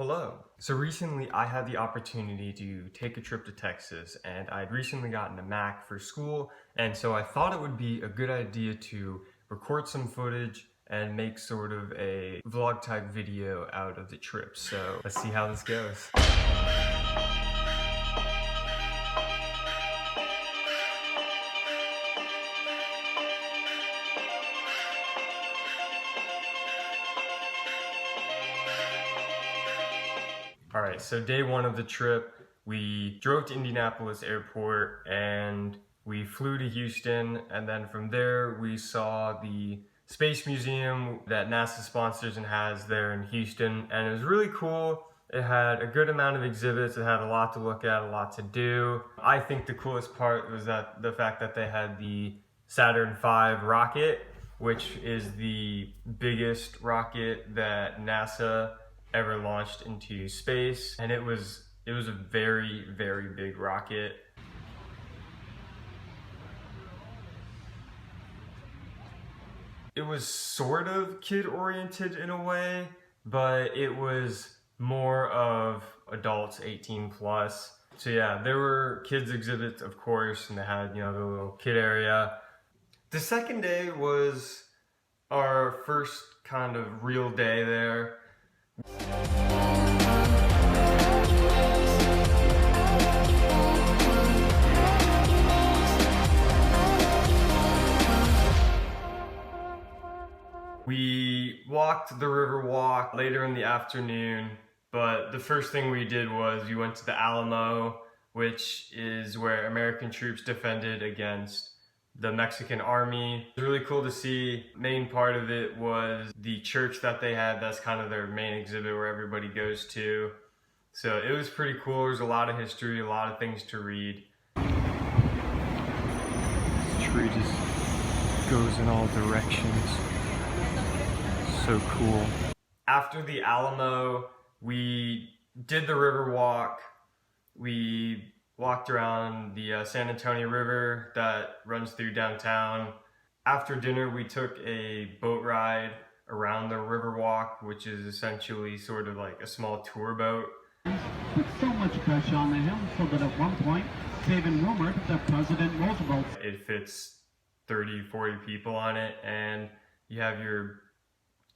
Hello. So recently I had the opportunity to take a trip to Texas, and I'd recently gotten a Mac for school, and so I thought it would be a good idea to record some footage and make sort of a vlog type video out of the trip. So let's see how this goes. Alright, so day one of the trip, we drove to Indianapolis Airport and we flew to Houston, and then from there we saw the Space Museum that NASA sponsors and has there in Houston, and it was really cool. It had a good amount of exhibits, it had a lot to look at, a lot to do. I think the coolest part was that the fact that they had the Saturn V rocket, which is the biggest rocket that NASA ever launched into space, and it was a very, very big rocket. It was sort of kid-oriented in a way, but it was more of adults 18 plus. So yeah, there were kids exhibits, of course, and they had, the little kid area. The second day was our first kind of real day there. We walked the river walk later in the afternoon, but the first thing we did was we went to the Alamo, which is where American troops defended against the Mexican army. It was really cool to see. Main part of it was the church that they had. That's kind of their main exhibit where everybody goes to. So it was pretty cool. There's a lot of history, a lot of things to read. This tree just goes in all directions. So cool. After the Alamo, we did the river walk. We walked around the San Antonio River that runs through downtown. After dinner, we took a boat ride around the river walk, which is essentially sort of like a small tour boat. With so much pressure on the hill, so that at one point, it's even rumored that President Roosevelt... It fits 30, 40 people on it, and you have your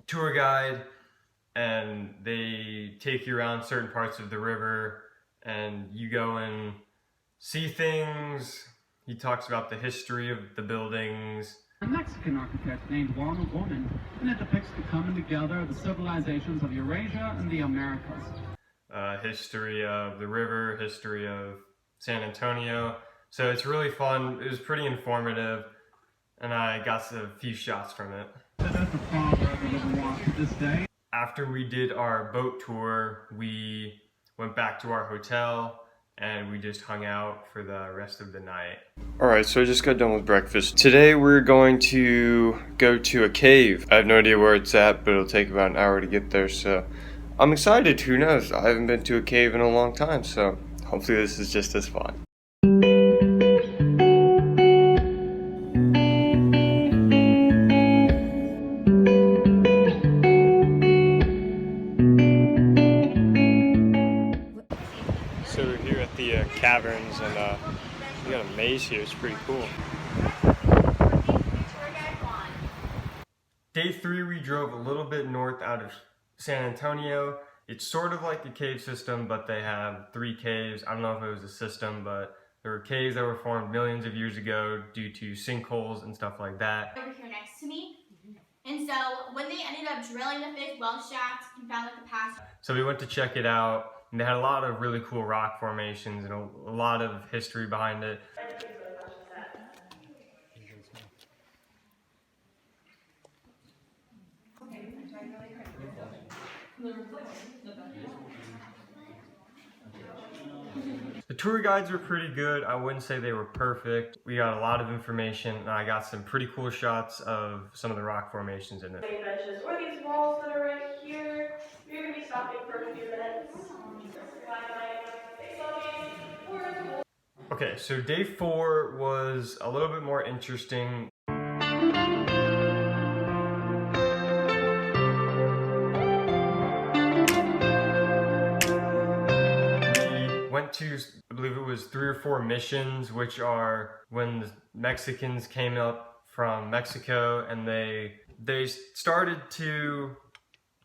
tour guide, and they take you around certain parts of the river, and you go and see things. He talks about the history of the buildings. A Mexican architect named Juan O'Gorman, and it depicts the coming together of the civilizations of Eurasia and the Americas. History of the river, history of San Antonio. So it's really fun. It was pretty informative, and I got a few shots from it. That's the father of the river walk to this day. After we did our boat tour, we went back to our hotel and we just hung out for the rest of the night. Alright, so I just got done with breakfast. Today we're going to go to a cave. I have no idea where it's at, but it'll take about an hour to get there, so I'm excited. Who knows? I haven't been to a cave in a long time, so hopefully this is just as fun. So we're here at the caverns, and we got a maze here. It's pretty cool. Day 3, we drove a little bit north out of San Antonio. It's sort of like a cave system, but they have 3 caves. I don't know if it was a system, but there were caves that were formed millions of years ago due to sinkholes and stuff like that. Over here next to me. And so when they ended up drilling the 5th well shaft and found like the past. So we went to check it out, and they had a lot of really cool rock formations and a lot of history behind it. The tour guides were pretty good. I wouldn't say they were perfect. We got a lot of information, and I got some pretty cool shots of some of the rock formations in it. Benches or these walls that are right here. You're going to be stopping for a few minutes. Okay, so day 4 was a little bit more interesting. to, I believe it was 3 or 4 missions, which are when the Mexicans came up from Mexico and they started to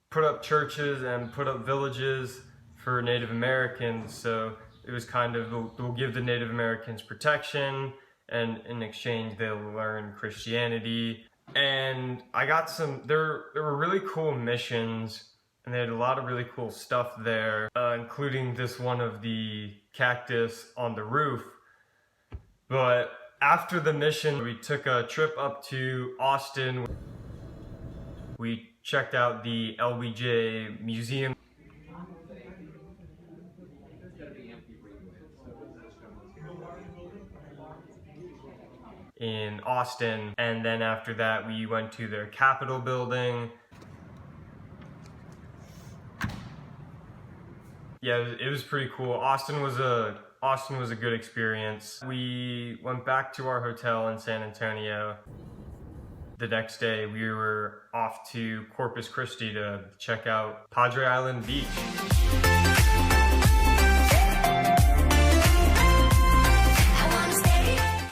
put up churches and put up villages for Native Americans. So it was kind of, we'll give the Native Americans protection, and in exchange they'll learn Christianity. And I got there were really cool missions, and they had a lot of really cool stuff there, including this one of the cactus on the roof. But after the mission, we took a trip up to Austin. We checked out the LBJ Museum in Austin, and then after that we went to their Capitol building. Yeah, it was pretty cool. Austin was a good experience. We went back to our hotel in San Antonio. The next day we were off to Corpus Christi to check out Padre Island Beach.